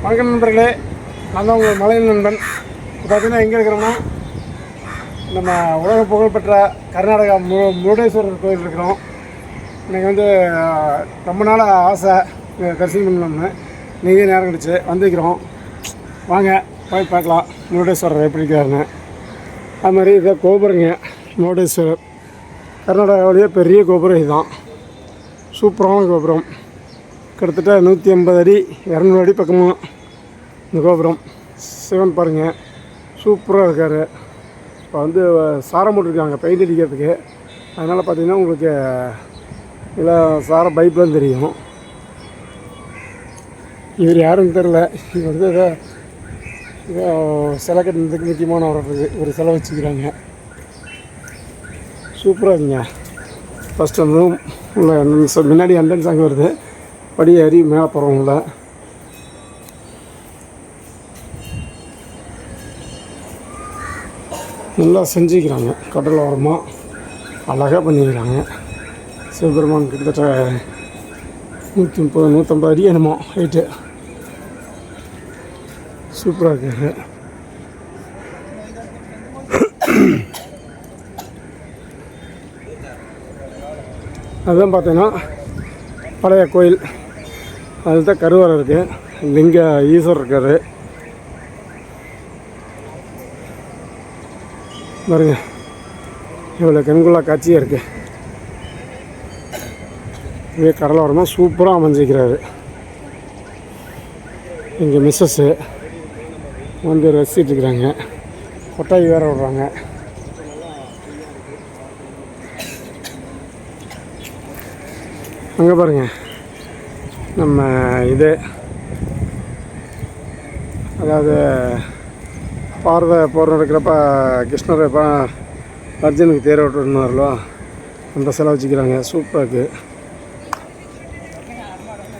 வணக்கம் நண்பர்களே, நான் தான் உங்கள் மலையில் நண்பன். இப்போ பார்த்தீங்கன்னா எங்கே இருக்கிறோம்னா நம்ம உலக புகழ்பெற்ற கர்நாடகா முருடேஸ்வரர் கோயில் இருக்கிறோம். இன்றைக்கி வந்து ரொம்ப நாள் ஆசை தரிசனம் பண்ணணும்னு நீங்கள் நேரம் கிடச்சி வந்துக்கிறோம். வாங்க போய் பார்க்கலாம் முருடேஸ்வரர் எப்படி இருக்காருன்னு. அது மாதிரி இதை கோபுரங்க முருடேஸ்வரர் கர்நாடகாவிலேயே பெரிய கோபுரம் இதுதான். சூப்பரான கோபுரம், கிட்டத்தட்ட 150 அடி 200 அடி பக்கமாக இந்த கோபுரம். சிவன் பாருங்கள் சூப்பராக இருக்கார். இப்போ வந்து சாரம் போட்டிருக்காங்க பெயிண்ட் அடிக்கிறதுக்கு. அதனால் பார்த்திங்கன்னா உங்களுக்கு இல்லை சாரம் பைப்லாம் தெரியும். இவர் யாருன்னு தெரில. இவர் வந்து ஏதோ சிலை கட்டுறதுக்கு முக்கியமான வர்றதுக்கு ஒரு சிலை வச்சுக்கிறாங்க. சூப்பராக இருக்குங்க. ஃபஸ்ட் வந்து உள்ள முன்னாடி என்ட்ரன்ஸ் அங்கே வருது, படி ஏறி மேலே போகிறவங்கள நல்லா செஞ்சுக்கிறாங்க. கடல் ஓரமாக அழகாக பண்ணிக்கிறாங்க. சிவபெருமான் கிட்டத்தட்ட 130-150 அடி என்னமோ ஹைட்டு. சூப்பராக இருக்காரு. அதுதான் பார்த்தீங்கன்னா பழைய கோயில். அதுதான் கருவறை இருக்குது. லிங்க ஈஸ்வரர் இருக்கார் பாருங்க. இவ்வளோ கண்கொள்ளா காட்சியாக இருக்குது. இதே கடலோரமாக சூப்பராக அமைஞ்சிக்கிறாரு. இங்கே மிஸ்ஸஸ்ஸு வந்து ரசிச்சுட்டு இருக்கிறாங்க. கொட்டாய் வேற விடுறாங்க. அங்கே பாருங்கள் நம்ம இது அதாவது பாரத போர் நடக்கிறப்ப கிருஷ்ணர் இப்போ அர்ஜுனுக்கு தேர் ஓட்டுனார்களோ அந்த சிலை வச்சுக்கிறாங்க. சூப்பராக இருக்குது.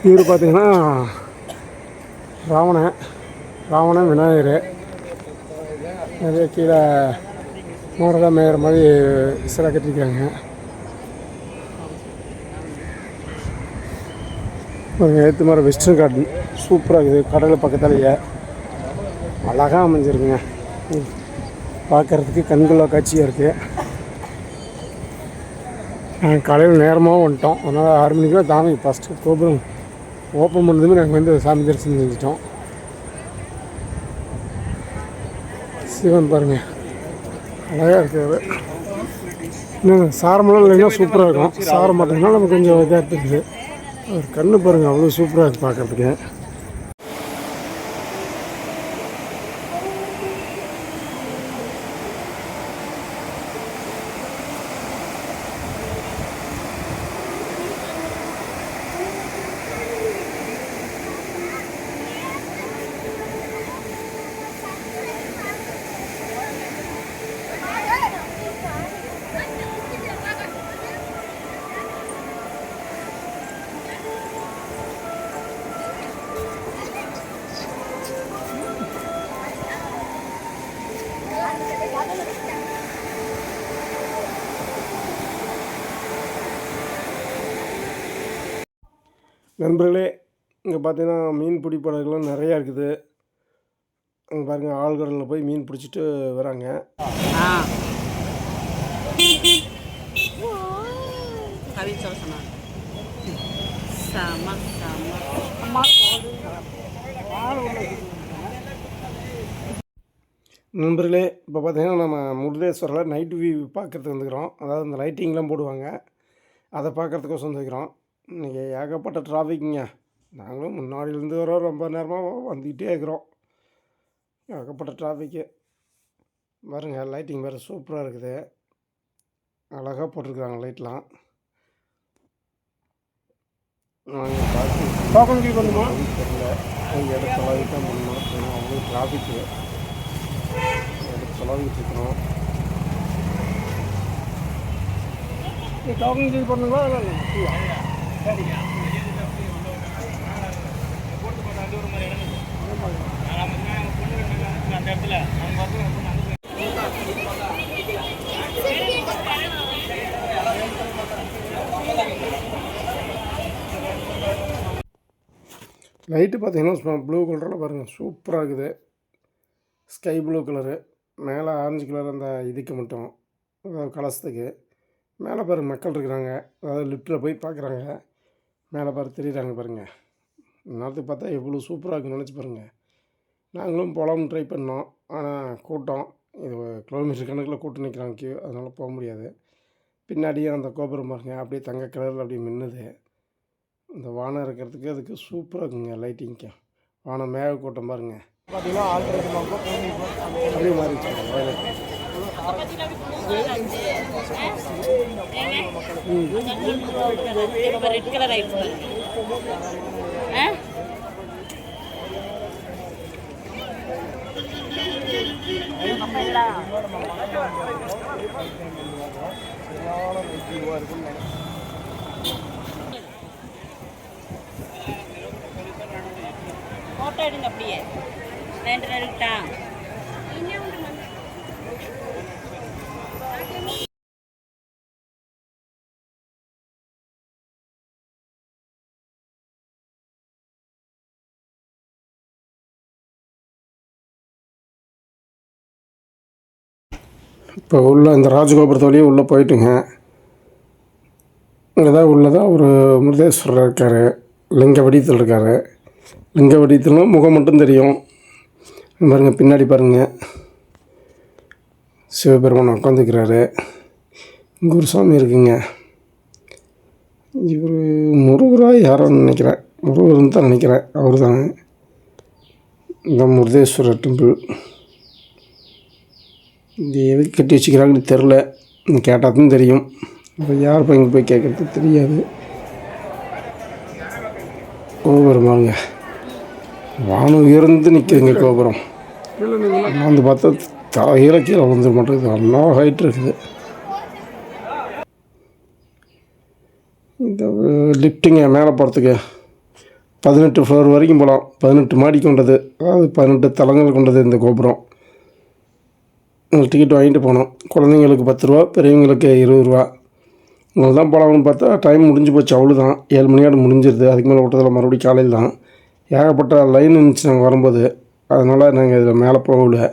இவர் பார்த்திங்கன்னா ராவணன் விநாயகர் நிறைய கீழே மோடலாக மேயிற மாதிரி சிலை கட்டிருக்காங்க. ஏற்று மாதிரி வெஸ்டர்ன் கார்டன் சூப்பராக இருக்குது. கடலை பக்கத்துலேயே அழகாக அமைஞ்சிருக்குங்க. பார்க்குறதுக்கு கண்கொள்ளா காட்சியாக இருக்குது. நாங்கள் காலையில் நேரமாக வந்துட்டோம். அதனால் 6 மணிக்கெலாம் தாமி ஃபஸ்ட்டு கோபுரம் ஓப்பன் பண்ணதுமே நாங்கள் வந்து சாமி தரிசனம் செஞ்சிட்டோம். சிவன் பாருங்கள் அழகாக இருக்குது. இன்னும் சாரமெல்லாம் இல்லைன்னா சூப்பராக இருக்கும். சாரம் மாட்டோம்னா நமக்கு கொஞ்சம் இதாக இருக்குது. ஒரு கண்ணு பாருங்கள் அவ்வளோ சூப்பராக இருக்குது பார்க்குறதுக்கு. நண்பர்களே, இங்கே பார்த்தீங்கன்னா மீன் பிடி படகுலாம் நிறையா இருக்குது. அங்கே பாருங்கள் ஆழ்கடலில் போய் மீன் பிடிச்சிட்டு வராங்க. நண்பர்களே, இப்போ பார்த்தீங்கன்னா நம்ம முருடேஸ்வரில் நைட் வியூ பார்க்குறதுக்கு வந்துக்கிறோம். அதாவது இந்த லைட்டிங்லாம் போடுவாங்க, அதை பார்க்குறதுக்கோசம் வந்துக்கிறோம். இன்றைக்கி ஏகப்பட்ட டிராஃபிக்குங்க. நாங்களும் முன்னாடியிலேருந்து வரோம், ரொம்ப நேரமாக வந்துக்கிட்டே இருக்கிறோம். ஏகப்பட்ட டிராஃபிக்கு பாருங்க. லைட்டிங் வேறு சூப்பராக இருக்குது. அழகாக போட்டிருக்குறாங்க லைட்லாம். நாங்கள் பார்த்து பண்ணுமா தெரியல. எடுத்து தொலைவிட்டு தான் பண்ணோம். ஏன்னா அவ்வளோ டிராஃபிக்கு எடுத்து தொலைவிட்டு இருக்கிறோம். டோக்கன் கீழ் பண்ணுங்களா இல்லை சரிங்க. அந்த இடத்துல லைட்டு பார்த்தீங்கன்னா சும்மா ப்ளூ கலரில் பாருங்கள் சூப்பராக இருக்குது. ஸ்கை ப்ளூ கலரு, மேலே ஆரஞ்சு கலர் அந்த இதுக்கு மட்டும், அதாவது கலசத்துக்கு மேலே பாருங்கள் மக்கள் இருக்கிறாங்க. அதாவது லிஃப்ட்டில் போய் பார்க்குறாங்க. மேலே தெரியுறாங்க பாருங்கள். நேரத்துக்கு பார்த்தா எவ்வளோ சூப்பராக இருக்குன்னு நினச்சி பாருங்கள். நாங்களும் போகலாம்னு ட்ரை பண்ணோம். ஆனால் கூட்டம், இது கிலோமீட்டர் கணக்கில் கூட்டம் நிற்கிறாங்க கியூ, அதனால் போக முடியாது. பின்னாடியே அந்த கோபுரம் பாருங்கள் அப்படியே தங்க கலரில் அப்படியே மின்னுது. இந்த வானம் இருக்கிறதுக்கு அதுக்கு சூப்பராக இருக்குங்க லைட்டிங்க்கு. வானம் மேகக்கூட்டம் பாருங்கள் பார்த்தீங்கன்னா ஆல்ட்ரேஷன் அப்படியே மாறிடுச்சு. ரெட் கலர் ஆயிடுச்சு. ஃபோட்டோ எடுங்க அப்படியே 2 எடுக்கிட்டா. இப்போ உள்ள இந்த ராஜகோபுரத்து வழியே உள்ளே போயிட்டுங்க. இங்கே தான் உள்ளதாக ஒரு முருதேஸ்வரர் இருக்கார், லிங்க வடிவத்தில் இருக்கார். லிங்க வடிவத்தில்னா முகம் மட்டும் தெரியும். பாருங்கள் பின்னாடி பாருங்கள் சிவபெருமான் உட்காந்துக்கிறாரு. இங்கே ஒரு சாமி இருக்குங்க. இவர் முருகராக யாரோன்னு நினைக்கிறேன், முருகர்னு தான் நினைக்கிறேன். அவர் தான் இந்த முருதேஸ்வரர் டெம்பிள். இது எதுக்கு கட்டி வச்சுக்கிறாங்கன்னு தெரில, கேட்டால் தான் தெரியும். இப்போ யார் இப்போ இங்கே போய் கேட்குறது தெரியாது. கோபுரமாங்க வானம் உயர்ந்து நிற்குதுங்க கோபுரம். நான் வந்து பார்த்தா தலையில கீழே வந்துட மாட்டேங்குது, நல்லா ஹைட் இருக்குது. இந்த லிஃப்ட்டுங்க மேலே போகிறதுக்கு 18 ஃப்ளோர் வரைக்கும் போகலாம். 18 மாடி கொண்டது, அதாவது 18 தளங்கள் கொண்டது இந்த கோபுரம். டிக்கெட் வாங்கிட்டு போனோம். குழந்தைங்களுக்கு 10 ரூபா, பெரியவங்களுக்கு 20 ரூபா. இங்கே தான் போகலாம்னு பார்த்தா டைம் முடிஞ்சு போச்சு. அவ்வளோதான், 7 மணியோடு முடிஞ்சிருது. அதுக்கு மேலே விட்டதில் மறுபடியும் காலையில் தான் ஏகப்பட்ட லைன் இருந்துச்சு நாங்கள் வரும்போது. அதனால் நாங்கள் இதில் மேலே போகல.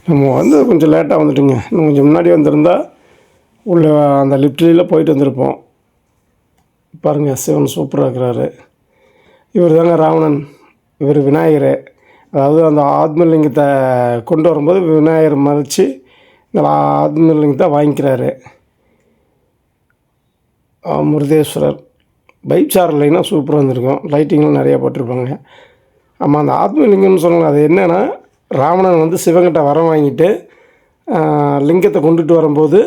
நம்ம வந்து கொஞ்சம் லேட்டாக வந்துட்டுங்க. இன்னும் கொஞ்சம் முன்னாடி வந்திருந்தா உள்ள அந்த லிஃப்ட்லேயில் போயிட்டு வந்திருப்போம். பாருங்கள், சிவன் சூப்பராக இருக்கிறாரு. இவர் தாங்க ராவணன். இவர் விநாயகர். அதாவது அந்த ஆத்மலிங்கத்தை கொண்டு வரும்போது விநாயகர் மதித்து இந்த ஆத்மலிங்கத்தை வாங்கிக்கிறாரு. முருதேஸ்வரர் பைக் சார் இல்லைன்னா சூப்பராக இருந்திருக்கும். லைட்டிங்லாம் நிறையா போட்டிருப்பாங்க. ஆமாம், அந்த ஆத்மலிங்கம்னு சொன்னாங்க. அது என்னென்னா, ராவணன் வந்து சிவங்கிட்ட வரம் வாங்கிட்டு லிங்கத்தை கொண்டுட்டு வரும்போது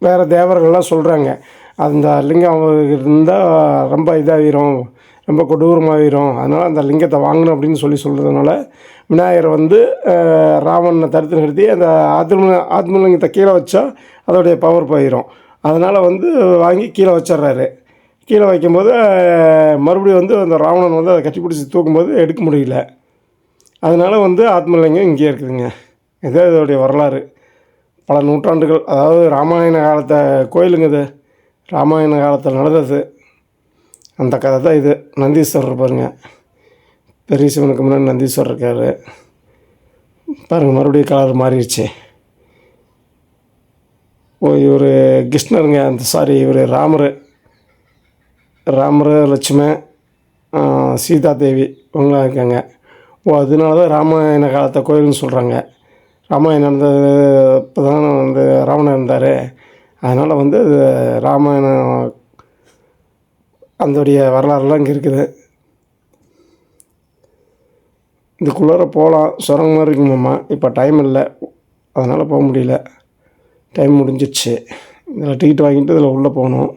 வேறு தேவர்கள்லாம் சொல்கிறாங்க, அந்த லிங்கம் அவருக்கு இருந்தால் ரொம்ப இதாகிடும், ரொம்ப கொடூரமாகிடும், அதனால் அந்த லிங்கத்தை வாங்கணும் அப்படின்னு சொல்கிறதுனால விநாயகர் வந்து ராவணனை தடுத்து நிறுத்தி அந்த ஆத்மலிங்கத்தை கீழே வச்சா அதோடைய பவர் போயிடும். அதனால் வந்து வாங்கி கீழே வச்சிட்றாரு. கீழே வைக்கும்போது மறுபடியும் வந்து அந்த ராவணன் வந்து அதை கட்டி பிடிச்சி தூக்கும்போது எடுக்க முடியல. அதனால் வந்து ஆத்மலிங்கம் இங்கேயே இருக்குதுங்க. இதுதான் இதோடைய வரலாறு. பல நூற்றாண்டுகள், அதாவது ராமாயண காலத்தை கோயிலுங்க இது. ராமாயண காலத்தில் நடந்தது அந்த கதை தான் இது. நந்தீஸ்வரர் பாருங்கள், பெரிய சிவனுக்கு முன்னாடி நந்தீஸ்வரர் இருக்கார் பாருங்கள். மறுபடியும் கலர் மாறிடுச்சு. இவர் கிருஷ்ணருங்க, அந்த இவர் ராமர் லட்சுமி சீதா தேவி இவங்களாம் இருக்காங்க. அதனால தான் ராமாயண காலத்தை கோயில்னு சொல்கிறாங்க. ராமாயணம் நடந்தது இப்போ தான் வந்து ராவணன் இருந்தார். அதனால் வந்து ராமாயணம் அதோடைய வரலாறுலாம் இங்கே இருக்குது. இதுக்குள்ளார போகலாம், சுரங்க மாதிரி இருக்குமாம்மா. இப்போ டைம் இல்லை, அதனால் போக முடியல. டைம் முடிஞ்சிடுச்சு. இதில் டிக்கெட் வாங்கிட்டு இதில் உள்ளே போகணும்.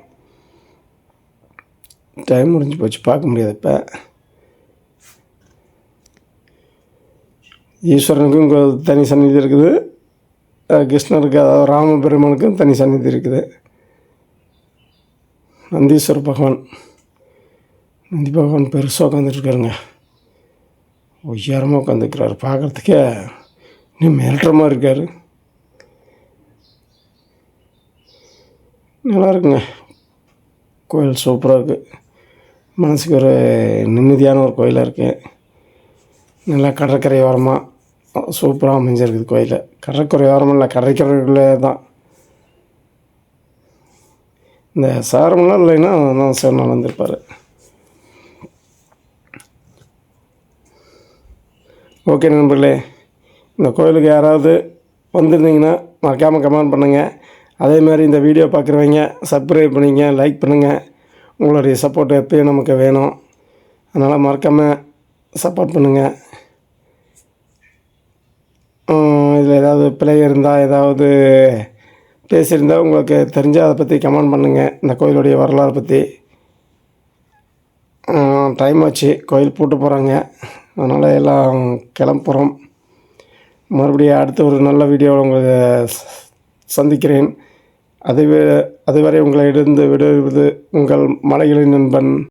டைம் முடிஞ்சு போச்சு, பார்க்க முடியாது. இப்போ ஈஸ்வரனுக்கும் இங்கே தனி சந்நிதி இருக்குது. கிருஷ்ணருக்கு, அதாவது ராமபெருமானுக்கும் தனி சந்நிதி இருக்குது. நந்தீஸ்வர பகவான், நந்தி பகவான் பெருசாக உட்காந்துட்ருக்காருங்க. உயரமாக உட்காந்துருக்கிறாரு. பார்க்குறதுக்கே இன்னும் மிரட்டுற மாதிரி இருக்கார். நல்லா இருக்குங்க. கோயில் சூப்பராக இருக்குது. மனதுக்கு ஒரு நிம்மதியான ஒரு கோயிலாக இருக்குது. நல்லா கடற்கரை ஓரமாக சூப்பராக அமைஞ்சிருக்குது கோயில். கடற்கரை ஓரமாக இல்லை, கடற்கரைக்குள்ளே தான். இந்த சாரமெல்லாம் இல்லைன்னா தான் சிவன் வந்திருப்பார். ஓகே நண்பர்களே, இந்த கோயிலுக்கு யாராவது வந்திருந்தீங்கன்னா மறக்காமல் கமெண்ட் பண்ணுங்கள். அதேமாதிரி இந்த வீடியோ பார்க்குறவங்க சப்ஸ்கிரைப் பண்ணிங்க, லைக் பண்ணுங்கள். உங்களுடைய சப்போர்ட் எப்பயும் நமக்கு வேணும். அதனால் மறக்காமல் சப்போர்ட் பண்ணுங்கள். இதில் ஏதாவது பிழை இருந்தால், ஏதாவது பேசியிருந்தால் உங்களுக்கு தெரிஞ்சால் அதை பற்றி கமெண்ட் பண்ணுங்கள். இந்த கோயிலுடைய வரலாறு பற்றி. டைம் ஆச்சு, கோயில் பூட்டு போகிறாங்க. அதனால் எல்லாம் கிளம்புறோம். மறுபடியும் அடுத்த ஒரு நல்ல வீடியோவில் உங்களை சந்திக்கிறேன். அதுவரை உங்களிடம் விடுவது உங்கள் மலைகளின் நண்பன்.